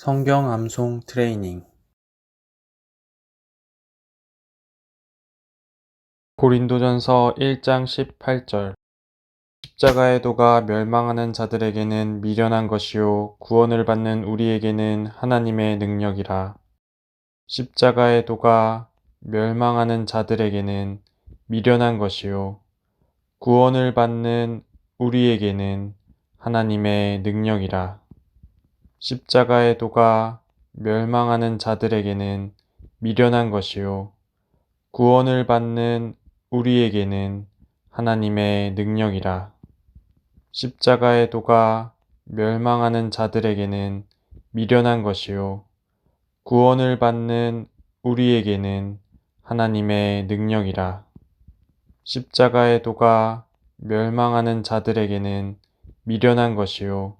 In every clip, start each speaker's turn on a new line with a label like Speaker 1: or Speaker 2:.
Speaker 1: 성경 암송 트레이닝. 고린도전서 1장 18절. 십자가의 도가 멸망하는 자들에게는 미련한 것이요 구원을 받는 우리에게는 하나님의 능력이라. 십자가의 도가 멸망하는 자들에게는 미련한 것이요 구원을 받는 우리에게는 하나님의 능력이라. 십자가의 도가 멸망하는 자들에게는 미련한 것이요 구원을 받는 우리에게는 하나님의 능력이라. 십자가의 도가 멸망하는 자들에게는 미련한 것이요 구원을 받는 우리에게는 하나님의 능력이라. 십자가의 도가 멸망하는 자들에게는 미련한 것이요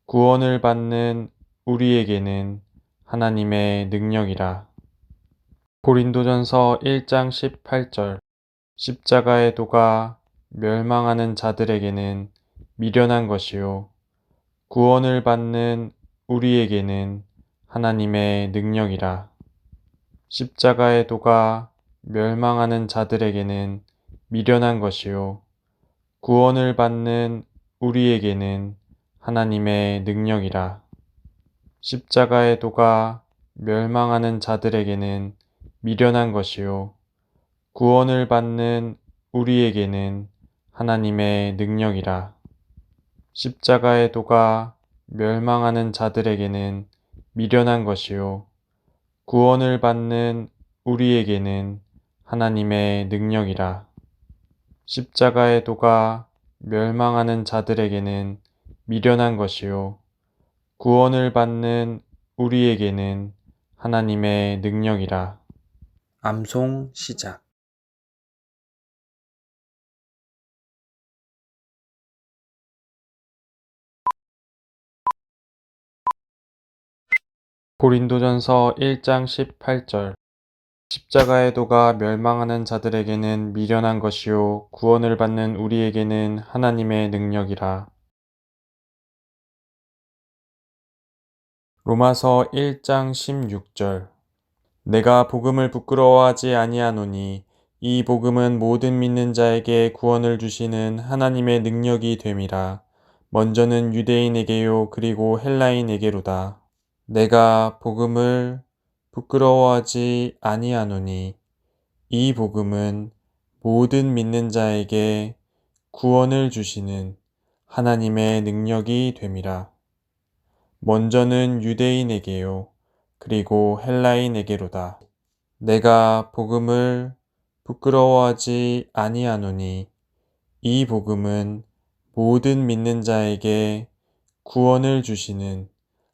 Speaker 1: 구원을 받는 우리에게는 하나님의 능력이라. 고린도전서 1장 18절. 십자가의 도가 멸망하는 자들에게는 미련한 것이요 구원을 받는 우리에게는 하나님의 능력이라. 십자가의 도가 멸망하는 자들에게는 미련한 것이요 구원을 받는 우리에게는 하나님의 능력이라. 십자가의 도가 멸망하는 자들에게는 미련한 것이요 구원을 받는 우리에게는 하나님의 능력이라. 십자가의 도가 멸망하는 자들에게는 미련한 것이요 구원을 받는 우리에게는 하나님의 능력이라. 십자가의 도가 멸망하는 자들에게는 미련한 것이요 구원을 받는 우리에게는 하나님의 능력이라. 암송 시작. 고린도전서 1장 18절. 십자가의 도가 멸망하는 자들에게는 미련한 것이요 구원을 받는 우리에게는 하나님의 능력이라. 로마서 1장 16절. 내가 복음을 부끄러워하지 아니하노니 이 복음은 모든 믿는 자에게 구원을 주시는 하나님의 능력이 됨이라. 먼저는 유대인에게요 그리고 헬라인에게로다. 내가 복음을 부끄러워하지 아니하노니 이 복음은 모든 믿는 자에게 구원을 주시는 하나님의 능력이 됨이라. 먼저는 유대인에게요 그리고 헬라인에게로다. 내가 복음을 부끄러워하지 아니하노니 이 복음은 모든 믿는 자에게 구원을 주시는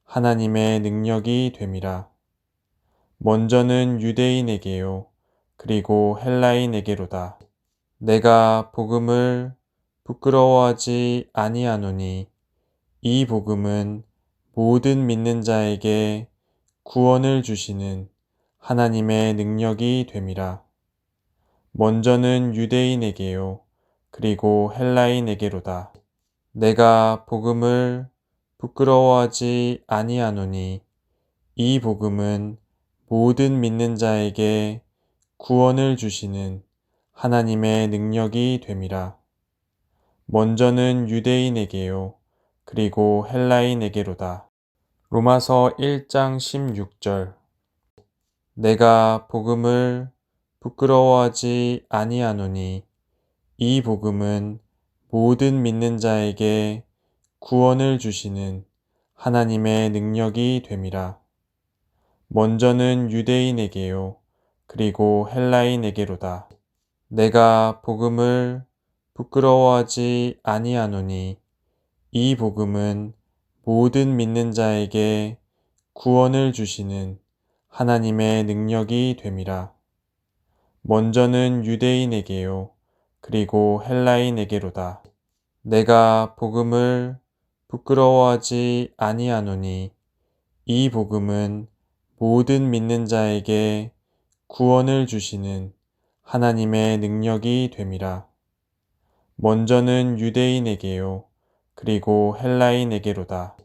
Speaker 1: 하나님의 능력이 됨이라. 먼저는 유대인에게요 그리고 헬라인에게로다. 내가 복음을 부끄러워하지 아니하노니 이 복음은 모든 믿는 자에게 구원을 주시는 하나님의 능력이 됨이라. 먼저는 유대인에게요 그리고 헬라인에게로다. 내가 복음을 부끄러워하지 아니하노니 이 복음은 모든 믿는 자에게 구원을 주시는 하나님의 능력이 됨이라. 먼저는 유대인에게요 그리고 헬라인에게로다. 로마서 1장 16절. 내가 복음을 부끄러워하지 아니하노니 이 복음은 모든 믿는 자에게 구원을 주시는 하나님의 능력이 됨이라. 먼저는 유대인에게요 그리고 헬라인에게로다. 내가 복음을 부끄러워하지 아니하노니 이 복음은 모든 믿는 자에게 구원을 주시는 하나님의 능력이 됨이라. 먼저는 유대인에게요 그리고 헬라인에게로다. 내가 복음을 부끄러워하지 아니하노니 이 복음은 모든 믿는 자에게 구원을 주시는 하나님의 능력이 됨이라. 먼저는 유대인에게요 그리고 헬라인에게로다.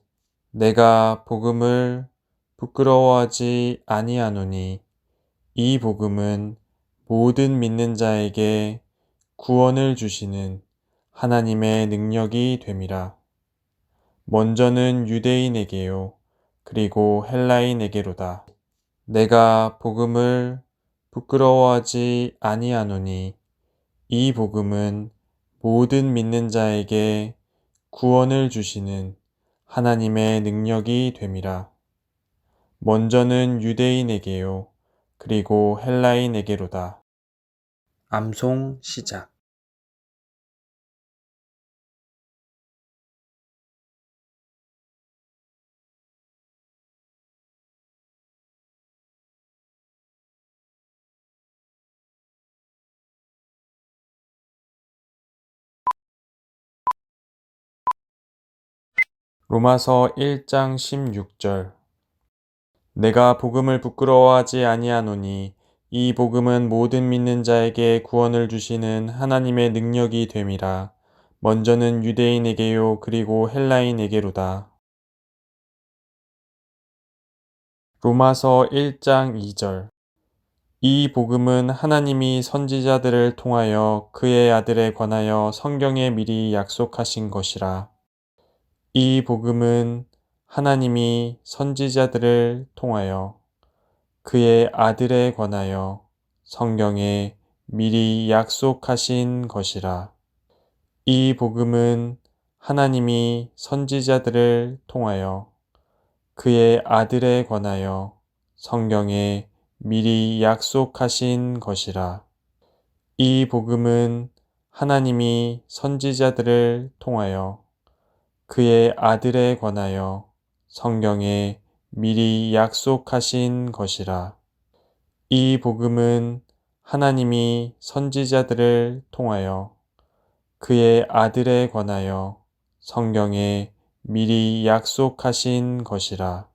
Speaker 1: 내가 복음을 부끄러워하지 아니하노니 이 복음은 모든 믿는 자에게 구원을 주시는 하나님의 능력이 됨이라. 먼저는 유대인에게요, 그리고 헬라인에게로다. 내가 복음을 부끄러워하지 아니하노니 이 복음은 모든 믿는 자에게 구원을 주시는 하나님의 능력이 됨이라. 먼저는 유대인에게요, 그리고 헬라인에게로다. 암송 시작. 로마서 1장 16절. 내가 복음을 부끄러워하지 아니하노니 이 복음은 모든 믿는 자에게 구원을 주시는 하나님의 능력이 됨이라. 먼저는 유대인에게요, 그리고 헬라인에게로다. 로마서 1장 2절. 이 복음은 하나님이 선지자들을 통하여 그의 아들에 관하여 성경에 미리 약속하신 것이라. 이 복음은 하나님이 선지자들을 통하여 그의 아들에 관하여 성경에 미리 약속하신 것이라. 이 복음은 하나님이 선지자들을 통하여 그의 아들에 관하여 성경에 미리 약속하신 것이라. 이 복음은 하나님이 선지자들을 통하여 그의 아들에 관하여 성경에 미리 약속하신 것이라. 이 복음은 하나님이 선지자들을 통하여 그의 아들에 관하여 성경에 미리 약속하신 것이라.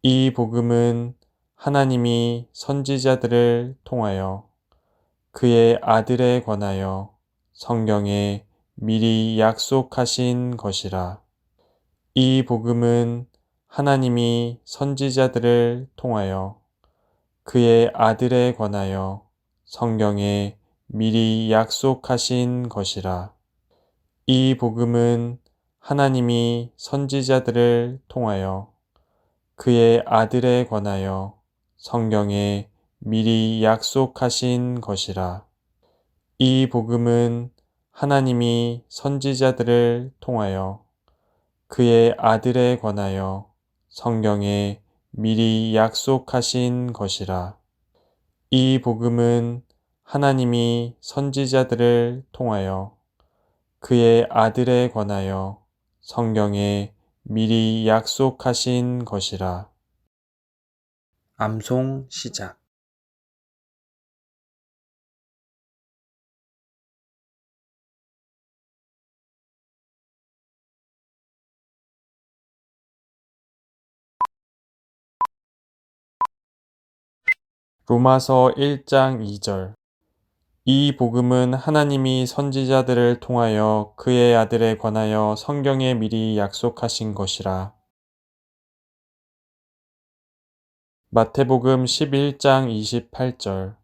Speaker 1: 이 복음은 하나님이 선지자들을 통하여 그의 아들에 관하여 성경에 미리 약속하신 것이라. 이 복음은 하나님이 선지자들을 통하여 그의 아들에 관하여 성경에 미리 약속하신 것이라. 이 복음은 하나님이 선지자들을 통하여 그의 아들에 관하여 성경에 미리 약속하신 것이라. 이 복음은 하나님이 선지자들을 통하여 그의 아들에 관하여 성경에 미리 약속하신 것이라. 이 복음은 하나님이 선지자들을 통하여 그의 아들에 관하여 성경에 미리 약속하신 것이라. 암송 시작. 로마서 1장 2절. 이 복음은 하나님이 선지자들을 통하여 그의 아들에 관하여 성경에 미리 약속하신 것이라. 마태복음 11장 28절.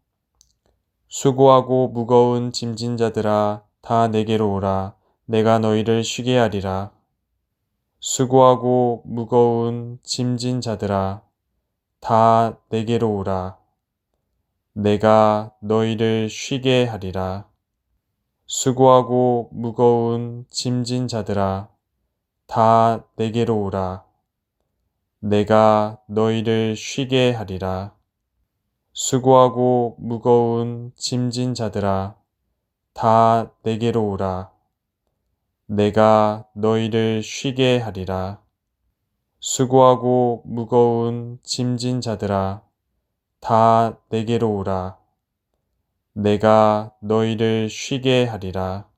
Speaker 1: 수고하고 무거운 짐진 자들아 다 내게로 오라. 내가 너희를 쉬게 하리라. 수고하고 무거운 짐진 자들아 다 내게로 오라. 내가 너희를 쉬게 하리라. 수고하고 무거운 짐진 자들아 다 내게로 오라. 내가 너희를 쉬게 하리라. 수고하고 무거운 짐진 자들아 다 내게로 오라. 내가 너희를 쉬게 하리라. 수고하고 무거운 짐진 자들아 다 내게로 오라. 내가 너희를 쉬게 하리라.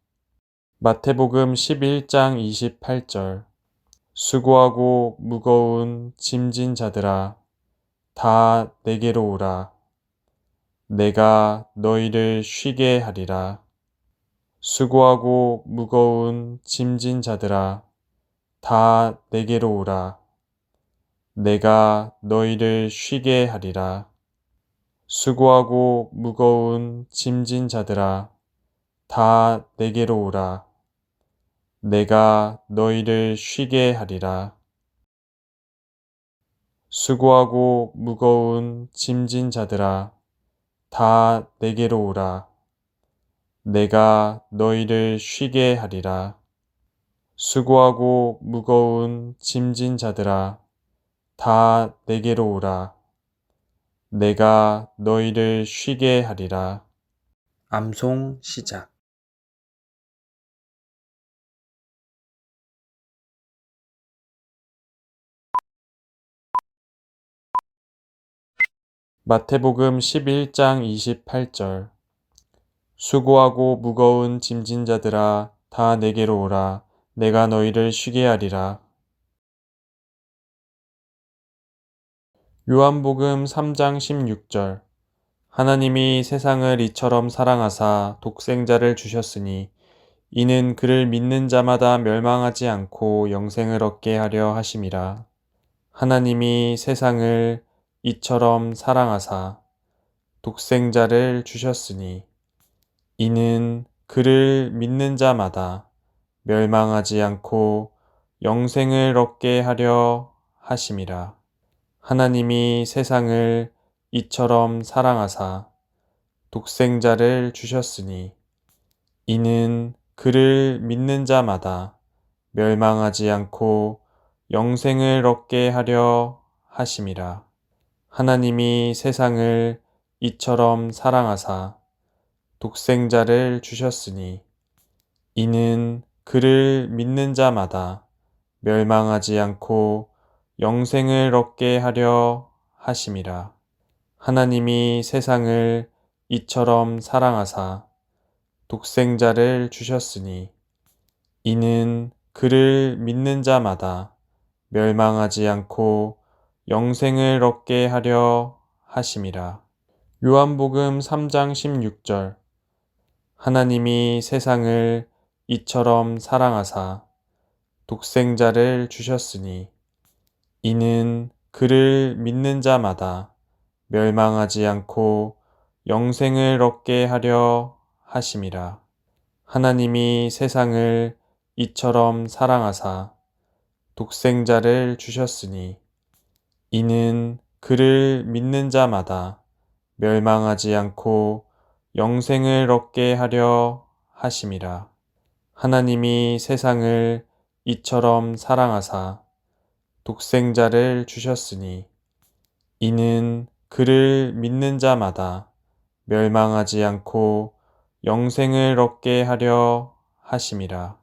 Speaker 1: 마태복음 11장 28절. 수고하고 무거운 짐진 자들아 다 내게로 오라. 내가 너희를 쉬게 하리라. 수고하고 무거운 짐진 자들아 다 내게로 오라. 내가 너희를 쉬게 하리라. 수고하고 무거운 짐진 자들아, 다 내게로 오라. 내가 너희를 쉬게 하리라. 수고하고 무거운 짐진 자들아, 다 내게로 오라. 내가 너희를 쉬게 하리라. 수고하고 무거운 짐진 자들아, 다 내게로 오라. 내가 너희를 쉬게 하리라. 암송 시작. 마태복음 11장 28절. 수고하고 무거운 짐진 자들아, 다 내게로 오라. 내가 너희를 쉬게 하리라. 요한복음 3장 16절. 하나님이 세상을 이처럼 사랑하사 독생자를 주셨으니 이는 그를 믿는 자마다 멸망하지 않고 영생을 얻게 하려 하심이라. 하나님이 세상을 이처럼 사랑하사 독생자를 주셨으니 이는 그를 믿는 자마다 멸망하지 않고 영생을 얻게 하려 하심이라. 하나님이 세상을 이처럼 사랑하사 독생자를 주셨으니 이는 그를 믿는 자마다 멸망하지 않고 영생을 얻게 하려 하심이라. 하나님이 세상을 이처럼 사랑하사 독생자를 주셨으니 이는 그를 믿는 자마다 멸망하지 않고 영생을 얻게 하려 하심이라. 하나님이 세상을 이처럼 사랑하사 독생자를 주셨으니 이는 그를 믿는 자마다 멸망하지 않고 영생을 얻게 하려 하심이라. 요한복음 3장 16절. 하나님이 세상을 이처럼 사랑하사 독생자를 주셨으니 이는 그를 믿는 자마다 멸망하지 않고 영생을 얻게 하려 하심이라. 하나님이 세상을 이처럼 사랑하사 독생자를 주셨으니 이는 그를 믿는 자마다 멸망하지 않고 영생을 얻게 하려 하심이라. 하나님이 세상을 이처럼 사랑하사 독생자를 주셨으니 이는 그를 믿는 자마다 멸망하지 않고 영생을 얻게 하려 하심이라.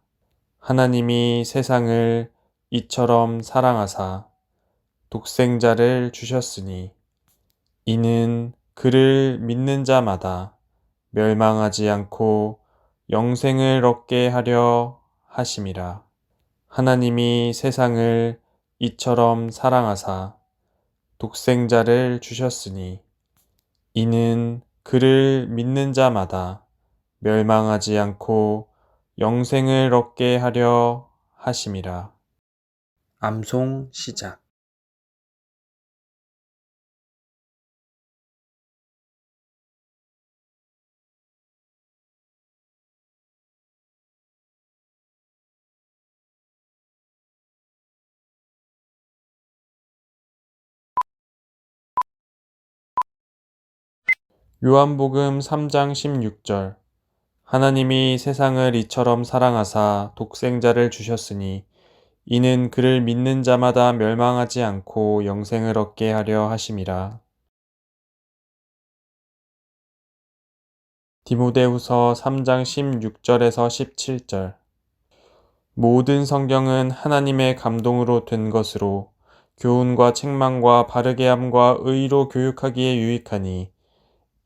Speaker 1: 하나님이 세상을 이처럼 사랑하사 독생자를 주셨으니 이는 그를 믿는 자마다 멸망하지 않고 영생을 얻게 하려 하심이라. 하나님이 세상을 이처럼 사랑하사 독생자를 주셨으니 이는 그를 믿는 자마다 멸망하지 않고 영생을 얻게 하려 하심이라. 암송 시작. 요한복음 3장 16절. 하나님이 세상을 이처럼 사랑하사 독생자를 주셨으니 이는 그를 믿는 자마다 멸망하지 않고 영생을 얻게 하려 하심이라. 디모데후서 3장 16절에서 17절. 모든 성경은 하나님의 감동으로 된 것으로 교훈과 책망과 바르게 함과 의로 교육하기에 유익하니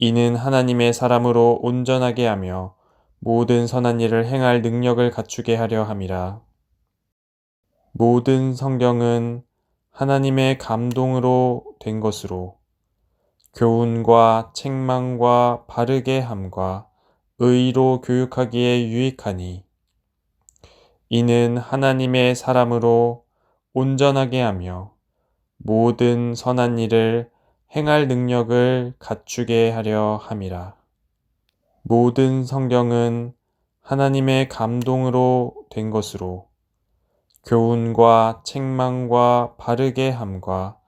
Speaker 1: 이는 하나님의 사람으로 온전하게 하며 모든 선한 일을 행할 능력을 갖추게 하려 함이라. 모든 성경은 하나님의 감동으로 된 것으로 교훈과 책망과 바르게 함과 의로 교육하기에 유익하니 이는 하나님의 사람으로 온전하게 하며 모든 선한 일을 행할 능력을 갖추게 하려 함이라. 모든 성경은 하나님의 감동으로 된 것으로 교훈과 책망과 바르게 함과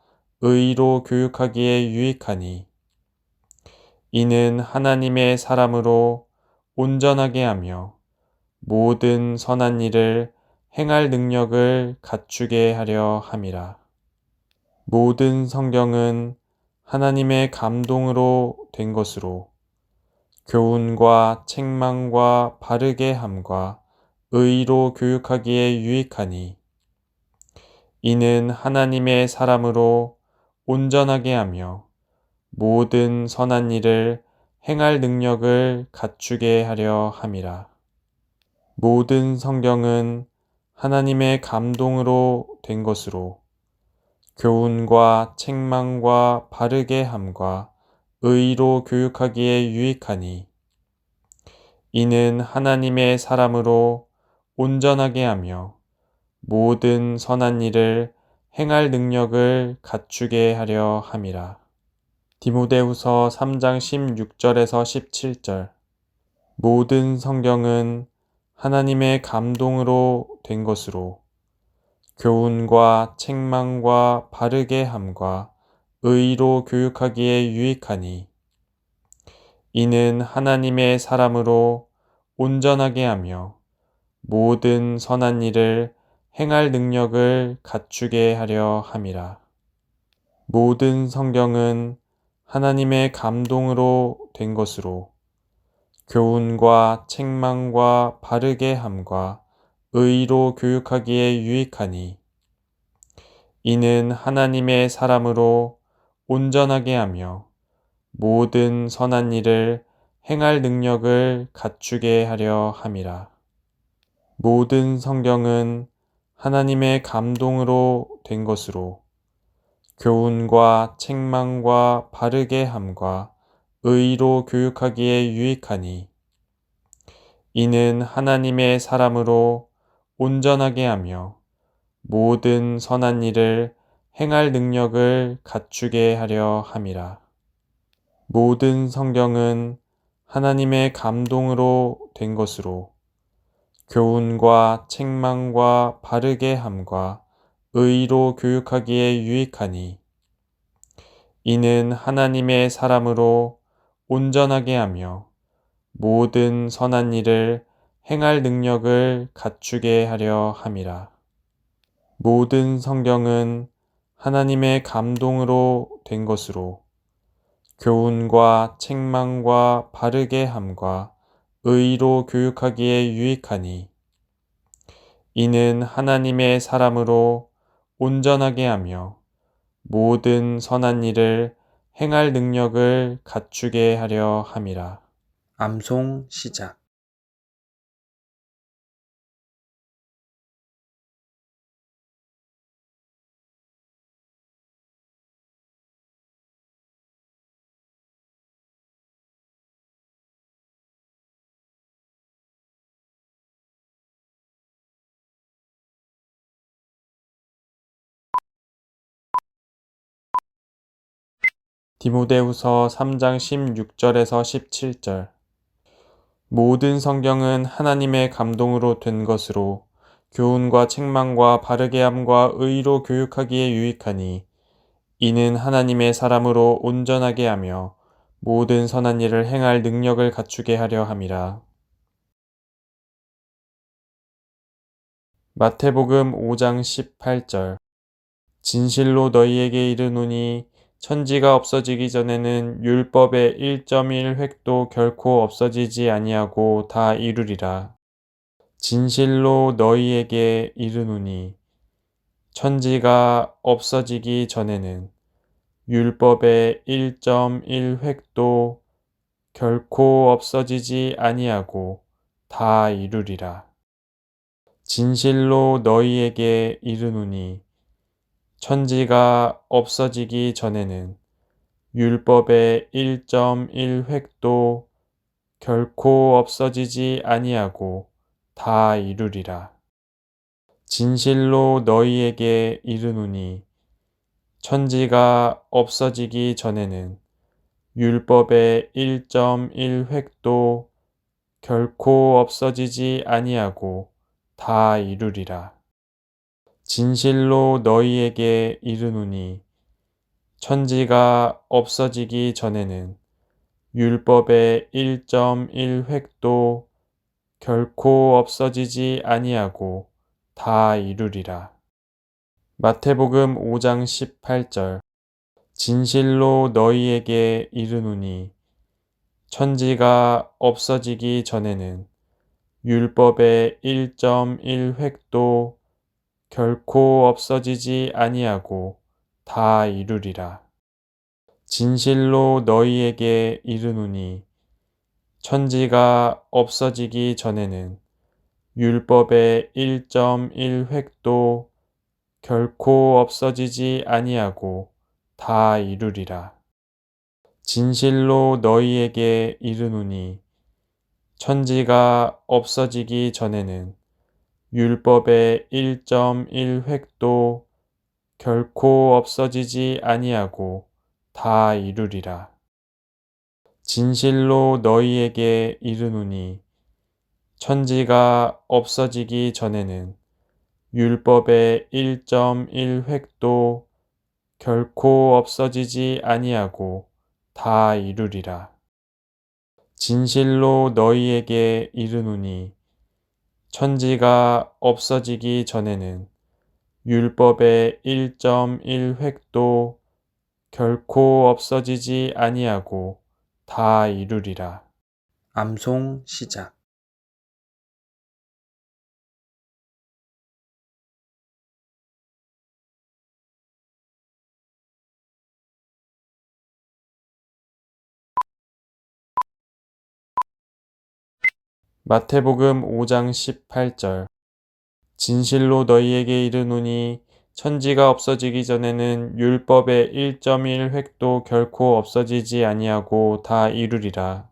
Speaker 1: 의로 교육하기에 유익하니 이는 하나님의 사람으로 온전하게 하며 모든 선한 일을 행할 능력을 갖추게 하려 함이라. 모든 성경은 하나님의 감동으로 된 것으로 교훈과 책망과 바르게 함과 의로 교육하기에 유익하니 이는 하나님의 사람으로 온전하게 하며 모든 선한 일을 행할 능력을 갖추게 하려 함이라. 모든 성경은 하나님의 감동으로 된 것으로 교훈과 책망과 바르게 함과 의로 교육하기에 유익하니 이는 하나님의 사람으로 온전하게 하며 모든 선한 일을 행할 능력을 갖추게 하려 함이라. 디모데후서 3장 16절에서 17절. 모든 성경은 하나님의 감동으로 된 것으로 교훈과 책망과 바르게 함과 의로 교육하기에 유익하니 이는 하나님의 사람으로 온전하게 하며 모든 선한 일을 행할 능력을 갖추게 하려 함이라. 모든 성경은 하나님의 감동으로 된 것으로 교훈과 책망과 바르게 함과 의로 교육하기에 유익하니 이는 하나님의 사람으로 온전하게 하며 모든 선한 일을 행할 능력을 갖추게 하려 함이라. 모든 성경은 하나님의 감동으로 된 것으로 교훈과 책망과 바르게 함과 의로 교육하기에 유익하니 이는 하나님의 사람으로 온전하게 하며 모든 선한 일을 행할 능력을 갖추게 하려 함이라. 모든 성경은 하나님의 감동으로 된 것으로 교훈과 책망과 바르게 함과 의로 교육하기에 유익하니 이는 하나님의 사람으로 온전하게 하며 모든 선한 일을 행할 능력을 갖추게 하려 함이라. 모든 성경은 하나님의 감동으로 된 것으로 교훈과 책망과 바르게 함과 의로 교육하기에 유익하니 이는 하나님의 사람으로 온전하게 하며 모든 선한 일을 행할 능력을 갖추게 하려 함이라. 암송 시작. 디모데후서 3장 16절에서 17절. 모든 성경은 하나님의 감동으로 된 것으로 교훈과 책망과 바르게 함과 의로 교육하기에 유익하니 이는 하나님의 사람으로 온전하게 하며 모든 선한 일을 행할 능력을 갖추게 하려 함이라. 마태복음 5장 18절. 진실로 너희에게 이르노니 천지가 없어지기 전에는 율법의 1.1 획도 결코 없어지지 아니하고 다 이루리라. 진실로 너희에게 이르노니 천지가 없어지기 전에는 율법의 1.1 획도 결코 없어지지 아니하고 다 이루리라. 진실로 너희에게 이르노니 천지가 없어지기 전에는 율법의 1.1 획도 결코 없어지지 아니하고 다 이루리라. 진실로 너희에게 이르노니 천지가 없어지기 전에는 율법의 1.1획도 결코 없어지지 아니하고 다 이루리라. 진실로 너희에게 이르노니 천지가 없어지기 전에는 율법의 1.1획도 결코 없어지지 아니하고 다 이루리라. 마태복음 5장 18절. 진실로 너희에게 이르노니 천지가 없어지기 전에는 율법의 1.1획도 결코 없어지지 아니하고 다 이루리라. 진실로 너희에게 이르노니 천지가 없어지기 전에는 율법의 1.1획도 결코 없어지지 아니하고 다 이루리라. 진실로 너희에게 이르노니 천지가 없어지기 전에는 율법의 1.1획도 결코 없어지지 아니하고 다 이루리라. 진실로 너희에게 이르노니 천지가 없어지기 전에는 율법의 1.1획도 결코 없어지지 아니하고 다 이루리라. 진실로 너희에게 이르노니 천지가 없어지기 전에는 율법의 1.1획도 결코 없어지지 아니하고 다 이루리라. 암송 시작. 마태복음 5장 18절. 진실로 너희에게 이르노니 천지가 없어지기 전에는 율법의 1.1획도 결코 없어지지 아니하고 다 이루리라.